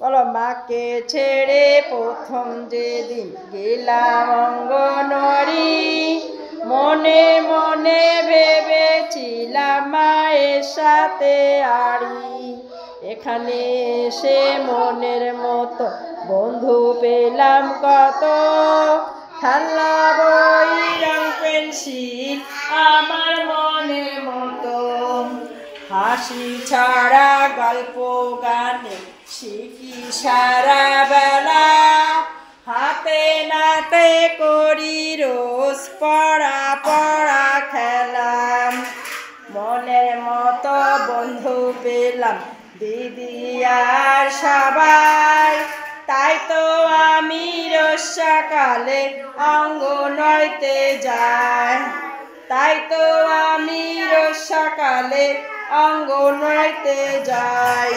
বলো মাকে ছেড়ে প্রথম যেদিন গেলাম অঙ্গনওয়াড়ি, মনে মনে ভেবেছিলাম মায়ের সাথে আড়ি। এখানে এসে মনের মতো বন্ধু পেলাম কত, খেলনা বই রং পেন্সিল আমার মনের মতো। হাসি ছাড়া গল্প গানে শিখি সারা বেলা, হাতে নাতে করি রোজ পড়া পড়া খেলা। মনের মতো বন্ধু পেলাম দিদি আর সবাই, তাই তো আমি রোজ সকালে অঙ্গনওয়াড়িতে যাই। তাই তো আমি রোজ সকালে অঙ্গনওয়াড়িতে যাই।